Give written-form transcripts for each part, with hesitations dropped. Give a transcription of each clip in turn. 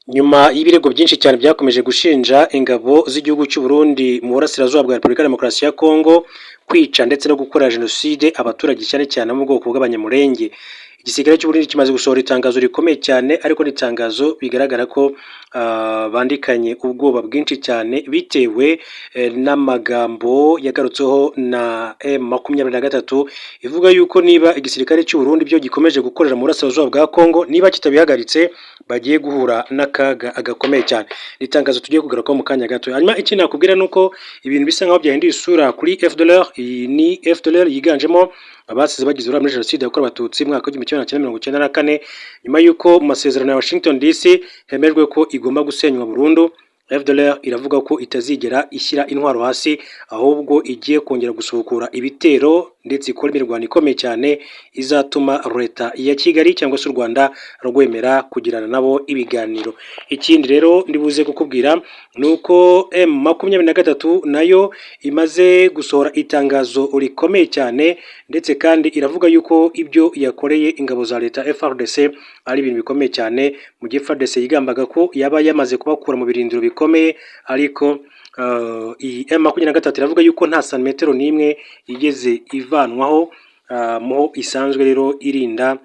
Nyuma y'ibirego byinshi cyane byakomeje gushinja ingabo z'igihugu cy'u Burundi mu burasirazuba bwa Repubulika ya Demokarasi ya Kongo kwica ndetse no gukora jenoside abaturage cyane cyane bo mu bwoko bw'abanyamulenge. Igisirikare cy'u Burundi kimaze gusohora itangazo rikomeye cyane, ariko n'itangazo bigaragara ko bandikanye ubwoba bwinshi cyane bitewe n'amagambo yagarutseho na M23 ivuga yuko niba igisirikare cy'u Burundi byo gikomeje gukorera mu burasirazuba bwa Kongo, niba kitabihagaritse bagiye guhura n'akaga gakomeye cyane. Itangazo tugiye kugarukaho mu kanya gato. Hanyuma ikindi nakubwira nuko ibintu bisa nkaho byahinduye isura kuri FDLR. Iyi ni FDLR yiganjemo abasize bagize uruhare muri jenoside yakorewe abatutsi mu mwaka w'igihumbi kimwe magana cyenda mirongo icyenda na kane, nyuma y'uko mu masezerano ya Washington DC hemejwe ko igomba gusenywa burundu. FDLR iravuga ko itazigera ishyira intwaro hasi, ahubwo igiye kongera gusubukura ibitero ndetse ikora imirwano ikomeye cyane izatuma leta ya Kigali cyangwa se u Rwanda rwemera kugirana nabo ibiganiro. Ikindi rero ndibuze kukubwira nuko M23 nayo imaze gusohora itangazo rikomeye cyane, ndetse kandi iravuga yuko ibyo yakoreye ingabo za leta FARDC ari ibintu bikomeye cyane, mu gihe FARDC yigambaga ko yaba yamaze kubakura mu birindiro bikomeye, ariko iyi M23 iravuga yuko nta santimetero n'imwe yigeze ivanwaho mu isanzwe rero irinda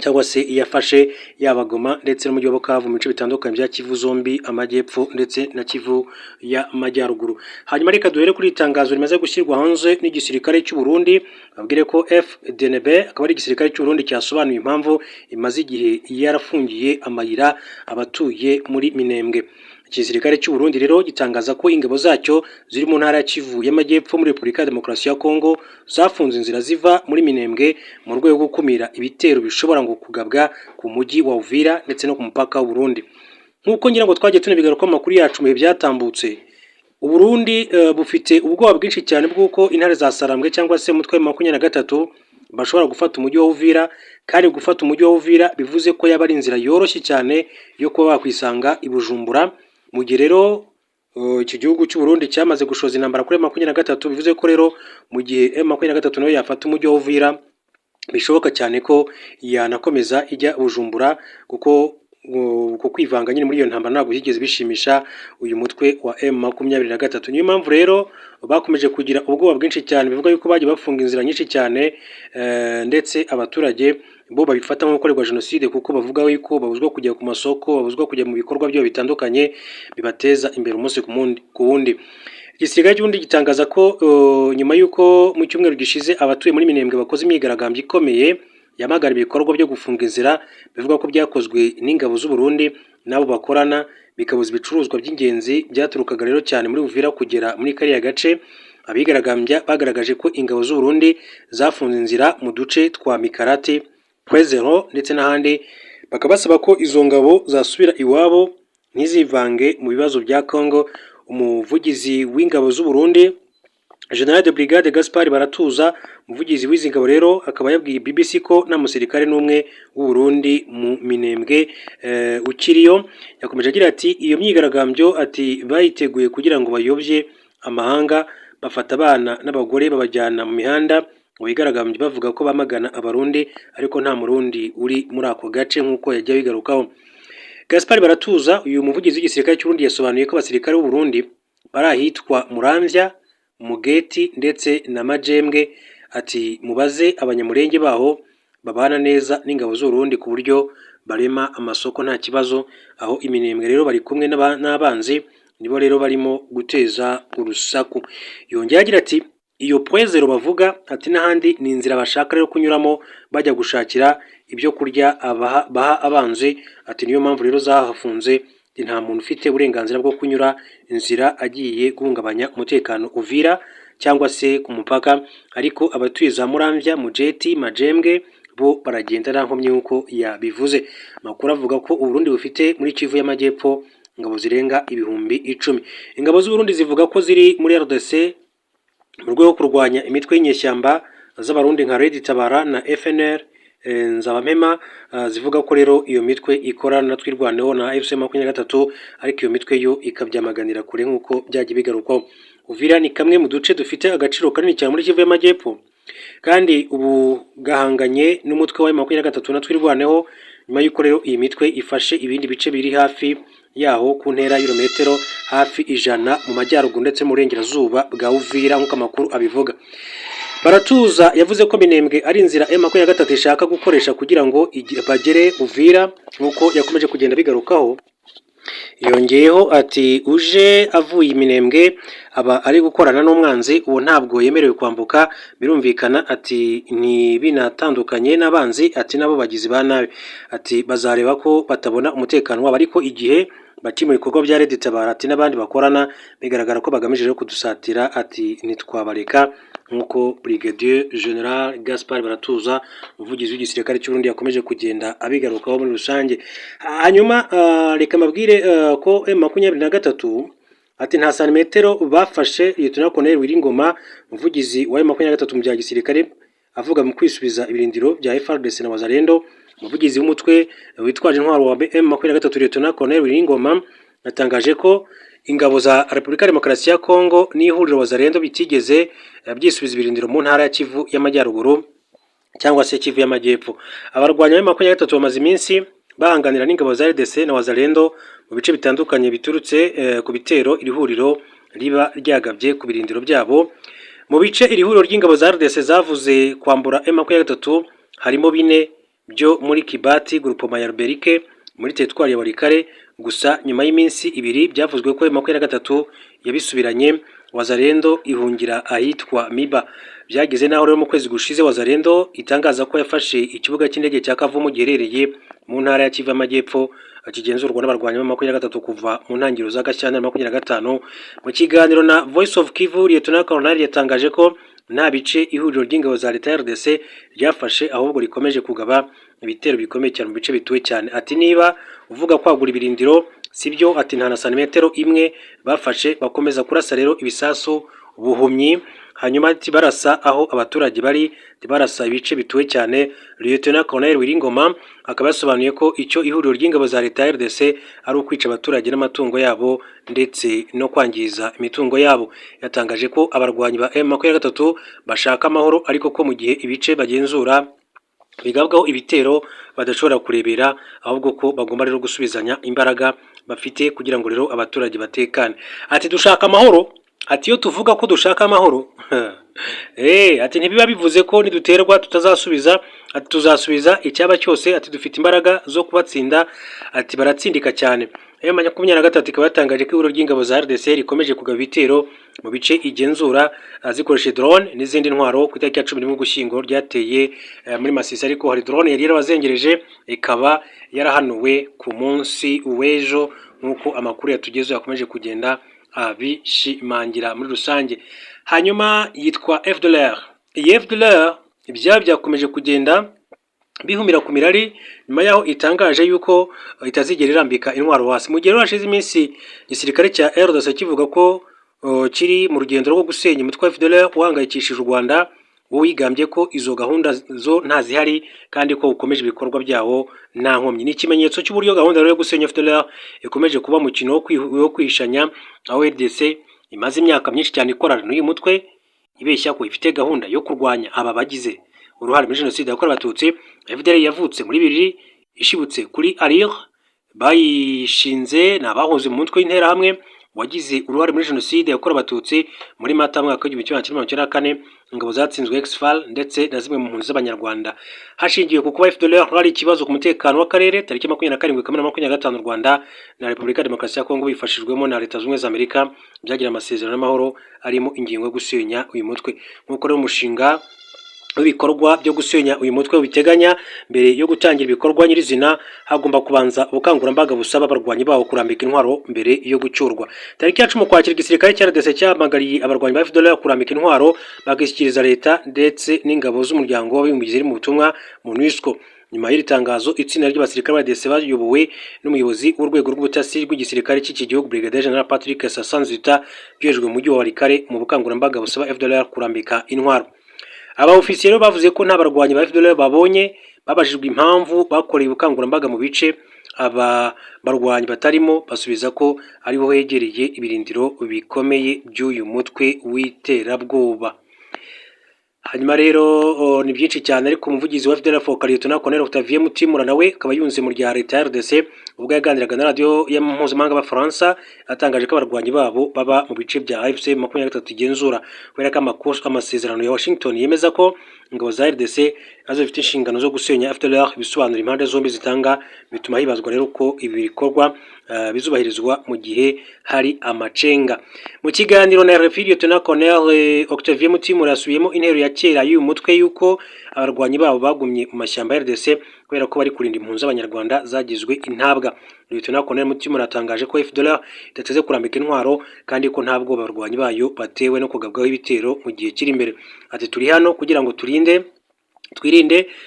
cyangwa se iyafashe yabagoma ndetse n'umujyi wa Bukavu mu bice bitandukanye bya Kivu zombi, amajyepfo ndetse na Kivu y'amajyaruguru. Hanyuma reka duhere kuri itangazo rimaze gushyirwa hanze n'igisirikare cy'u Burundi, babwire ko FDNB akaba ari igisirikare cy'u Burundi cyasobanuye impamvu imaze igihe yarafungiye amayira abatuye muri Minembwe. Igisirikare cy'u Burundi rero gitangaza ko ingabo zacyo ziri mu ntara ya Kivu y'amajyepfo muri Repubulika ya Demokarasi ya Kongo zafunze inzira ziva muri Minembwe mu rwego rwo gukumira ibitero bishobora ngo kugabwa ku mujyi wa Uvira ndetse no ku mupaka w'u Burundi. Nk'uko ngira ngo twagiye tunabigaruka mu makuru yacu mu bihe byatambutse, u Burundi bufite ubwoba bwinshi cyane bw'uko intare za Sarambwe cyangwa se umutwe wa 23 bashobora gufata umujyi wa Uvira, kandi gufata umujyi wa Uvira bivuze ko yaba ari inzira yoroshye cyane yo kuba bakwisanga i Bujumbura. Mu gihe rero iki gihugu cy'u Burundi cyamaze gushoza intambara kuri M23, bivuze ko rero mu gihe M23 nayo yafata umujyi wa Uvira bishoboka cyane ko yanakomeza ijya Bujumbura, kuko kwivanga nyine muri iyo ntambara ntabwo yigeze bishimisha uyu mutwe wa M23. Niyo mpamvu rero bakomeje kugira ubwoba bwinshi cyane, bivuga yuko bagiye bafunga inzira nyinshi cyane, ndetse abaturage bo babifata nko gukorerwa jenoside, kuko bavuga yuko babuzwa kujya ku masoko, babuzwa kujya mu bikorwa byo bitandukanye bibateza imbere umunsi ku wundi. Igisirikare cy'ubundi gitangaza ko nyuma y'uko mu cyumweru gishize abatuye muri Minembwe bakoze imyigaragambyo ikomeye yamagara ibikorwa byo gufunga inzira, bivuga ko byakozwe n'ingabo z'u Burundi nabo bakorana, bikabuza ibicuruzwa by'ingenzi byaturukaga rero cyane muri Uvira kugera muri kariya gace. Abigaragambya bagaragaje ko ingabo z'u Burundi zafunze inzira mu duce twa Mikarati, Kwezero ndetse n'ahandi, bakaba basaba ko izo ngabo zasubira iwabo ntizivange mu bibazo bya Kongo. Umuvugizi w'ingabo z'u Burundi General de Brigade Gaspard Baratuza, umuvugizi w'izi ngabo rero, akaba yabwiye BBC ko nta musirikare n'umwe w'u Burundi mu Minembwe ukiriyo. Yakomeje agira ati iyo myigaragambyo ati bayiteguye kugira ngo bayobye amahanga, bafata abana n'abagore babajyana mu mihanda ngo bigaragambye bavuga ko bamagana abarundi, ariko nta murundi uri muri ako gace nk'uko yajya bigarukaho. Gaspard Baratuza, uyu muvugizi w'igisirikare cy'u Burundi, yasobanuye ko abasirikare b'u Burundi bari ahitwa Muramvya, Mugeti ndetse na Majembwe. Ati mubaze abanyamurenge baho babana neza n'ingabo z'u Burundi ku buryo barema amasoko nta kibazo. Aho Iminembwe rero bari kumwe n'abanzi, nibo rero barimo guteza urusaku. Yongera agira ati iyo Pwezero bavuga ati n'ahandi ni inzira bashaka rero kunyuramo bajya gushakira ibyo kurya baha abanzi. Ati niyo mpamvu rero zahafunze, nta muntu ufite uburenganzira bwo kunyura inzira agiye guhungabanya umutekano Uvira cyangwa se ku mupaka, ariko abatuye za Muramvya, Mujeti, Majembwe bo baragenda nta nkomyi nk'uko yabivuze. Amakuru avuga ko u Burundi bufite muri Kivu y'amajyepfo ingabo zirenga ibihumbi 10. Ingabo z'u Burundi zivuga ko ziri muri RDC mu rwego rwo kurwanya imitwe y'inyeshyamba z'abarundi nka Red Tabara na FNL Nzabamema, zivuga ko rero iyo mitwe ikorana na Twirwaneho na FC23, ariko iyo mitwe yo ikabyamaganira kure nk'uko byagiye bigarukwaho. Uvira ni kamwe mu duce dufite agaciro kanini cyane muri Kivu y'amajyepfo, kandi ubu gahanganye n'umutwe wa M23 na Twirwaneho nyuma y'uko rero iyi mitwe ifashe ibindi bice biri hafi yaho ku ntera y'ibirometero hafi 100 mu majyaruguru ndetse mu burengerazuba bwa Uvira nk'uko amakuru abivuga. Baratuza yavuze ko Minembwe ari inzira M23 ishaka gukoresha kugira ngo bagere Uvira nk'uko yakomeje kugenda bigarukaho. Yongeyeho ati uje avuye Minembwe aba ari gukorana n'umwanzi, uwo ntabwo yemerewe kwambuka. Birumvikana ati ni binatandukanye n'abanzi, ati nabo bagizi ba nabi, ati bazareba ko batabona umutekano wabo, ariko igihe bati mu bikorwa bya Red Tabara ati n'abandi bakorana bigaragara ko bagamije kudusatira, ati ntitwabareka nk'uko Brigadier General Gaspard Baratuza umuvugizi w'igisirikare cy'u Burundi yakomeje kugenda abigarukaho muri rusange. Hanyuma reka mabwire ko M23 ati nta santimetero bafashe. Lieutenant Colonel Wiringoma umuvugizi wa M23 mu bya gisirikare avuga mu kwisubiza ibirindiro bya FARDC na Wazalendo. Umuvugizi w'umutwe witwaje intwaro wa M23 Lieutenant Colonel Wiringoma yatangaje ko ingabo za Repubulika Demokarasi ya Kongo n'ihuriro Wazalendo bitigeze byisubiza ibirindiro mu ntara ya Kivu y'Amajyaruguru cyangwa se Kivu y'Amajyepfo. Abarwanya M23 bamaze iminsi bahanganira n'ingabo za RDC na Wazalendo mu bice bitandukanye biturutse ku bitero iri huriro riba ryagabye ku birindiro byabo. Mu bice iri huriro ry'ingabo za RDC zavuze kwambura M23 harimo 4 byo muri Kibati groupement ya Ruberike muri teritwari ya Walikare. Gusa nyuma y'iminsi 2 byavuzwe ko M23 yabisubiranye. Wazalendo ihungira ahitwa Miba. Byageze naho rero mu kwezi gushize Wazalendo itangaza ko yafashe ikibuga cy'indege cya Kavumu giherereye mu ntara ya Kivu y'Amajyepfo akigenzurwa n'abarwanya M23 kuva mu ntangiriro za Gashyantare 2025. Mu kiganiro na Voice of Kivu, Lieutenant Colonel yatangaje ko nta bice ihuriro ry'ingabo za leta ya RDC ryafashe, ahubwo rikomeje kugaba ibitero bikomeye cyane mu bice bituwe cyane. Ati niba uvuga kwagura ibirindiro sibyo, ati nta na santimetero imwe bafashe, bakomeza kurasa rero ibisasu ubuhumyi, hanyuma ati barasa aho abaturage bari, barasa ibice bituwe cyane. Lieutenant Colonel Wiringoma akaba yasobanuye ko icyo ihuriro ry'ingabo za leta ya RDC ari ukwica abaturage n'amatungo yabo ndetse no kwangiza imitungo yabo. Yatangaje ko abarwanyi ba M23 bashaka amahoro, ariko ko mu gihe ibice bagenzura bigabwaho ibitero badashobora kurebera, ahubwo ko bagomba rero gusubizanya imbaraga bafite kugira ngo rero abaturage batekane. Ati dushaka amahoro, ati iyo tuvuga ko dushaka amahoro ati ntibiba bivuze ko niduterwa tutazasubiza, ati tuzasubiza icyaba cyose, ati dufite imbaraga zo kubatsinda, ati baratsindika cyane. M23 ikaba yatangaje ko ihuriro ry'ingabo za RDC rikomeje kugaba ibitero mu bice igenzura zikoresheje drone n'izindi ntwaro. Ku itariki ya 11 Ugushyingo ryateye muri Masisi, ariko hari drone yari yarabazengereje ikaba yarahanuwe ku munsi w'ejo nk'uko amakuru yatugezeho yakomeje kugenda abishimangira muri rusange. Hanyuma yitwa FDLR. Iyi FDLR ibyaba byakomeje kugenda bihumira ku mirari nyuma yaho itangaje yuko itazigera irambika intwaro hasi. Mu gihe hashize iminsi igisirikare cya RDC kivuga ko kiri mu rugendo rwo gusenya umutwe wa FDLR uhangayikishije u Rwanda, wo wigambye ko izo gahunda zo ntazihari kandi ko ukomeje ibikorwa byawo nta nkomyi. Ni ikimenyetso cy'uburyo gahunda yo gusenya FDLR ikomeje kuba mukino wo kwishanya, aho RDC imaze imyaka myinshi cyane ikorana n'uyu mutwe ibeshya ko ifite gahunda yo kurwanya aba bagize uruhare muri jenoside yakorewe Abatutsi. FDLR yavutse muri 2000 ishibutse kuri Arir, bayishinze n'abahoze mu mutwe w'intera hamwe wagize uruhare muri jenoside yakorewe Abatutsi muri Mata mwaka w'1994. Ingabo zatsinzwe Exfal ndetse na zimwe mu mpunzi z'Abanyarwanda. Hashingiwe ku kuba FDLR hari ikibazo ku mutekano w'akarere, tariki 27 Kamena 2025 u Rwanda na Repubulika Demokarasi ya Kongo bifashijwemo na Leta Zunze za Amerika byagira amasezerano y'amahoro arimo ingingo yo gusenya uyu mutwe. Nk'uko rero umushinga w'ibikorwa byo gusenya uyu mutwe biteganya, mbere yo gutangira ibikorwa nyirizina hagomba kubanza ubukangurambaga busaba abarwanyi bawo kurambika intwaro mbere yo gucyurwa. Tariki ya 10 Ukwakira igisirikare cya RDC cyamagariye abarwanyi ba FDLR kurambika intwaro bagishyikiriza leta ndetse n'ingabo z'umuryango w'abibumbye ziri mu butumwa MONUSCO. Nyuma y'iri tangazo, itsinda ry'abasirikare ba RDC bayobowe n'umuyobozi w'urwego rw'ubutasi rw'igisirikare cy'iki gihugu Brigadier General Patrick Sasanzuta byejwe mu mujyi wa Walikare mu bukangurambaga busaba FDLR kurambika intwaro. Aba ofisiye bavuze ko nta barwanyi ba FDLR babonye, babajijwe impamvu bakoreye ubukangurambaga mu bice aba barwanyi batarimo, basubiza ko ariho hegereye ibirindiro bikomeye by'uyu mutwe w'iterabwoba. hanyuma rero ni byinshi cyane ariko umuvugizi wa FDLR Lieutenant Colonel Octavien Mutimura nawe akaba yunze mu rya leta ya RDC ubwo yaganiraga na radio mpuzamahanga y'Abafaransa atangaje ko abarwanyi babo baba mu bice bya AFC 23 igenzura kubera ko amasezerano ya Washington yemeza ko ingabo za RDC nazo zifite inshingano zo gusenya FDLR. Bisobanura impande zombi zitanga, bituma hibazwa rero ko ibi bikorwa bizubahirizwa mu gihe hari amacenga. Mu kiganiro na RFI, Lieutenant Colonel Octavien Mutimura yasubiyemo intero ya kera y'uyu mutwe yuko abarwanyi babo bagumye mu mashyamba ya RDC kubera ko bari kurinda impunzi z'abanyarwanda zagizwe intabwa. Lieutenant Colonel Mutimura yatangaje ko FDLR idateze kurambika intwaro kandi ko ntabwo abarwanyi bayo batewe no kugabwaho ibitero mu gihe kiri imbere. Ati turi hano kugira ngo twirinde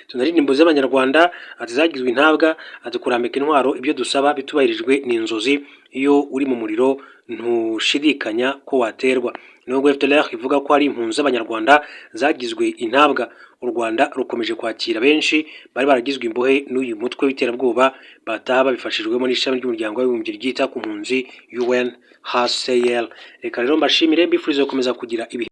tunarinde impunzi z'abanyarwanda zagizwe intabwa, ati kurambika intwaro ibyo dusaba bitubahirijwe ni inzozi, iyo uri mu muriro ntushidikanya ko waterwa. Nubwo FDLR ivuga ko hari impunzi z'abanyarwanda zagizwe intabwa, u Rwanda rukomeje kwakira benshi bari baragizwe imbohe n'uyu mutwe w'iterabwoba bataha babifashijwemo n'ishami ry'umuryango w'abibumbye ryita ku mpunzi UNHCR. Reka rero mbashimire mbifurize gukomeza kugira ibi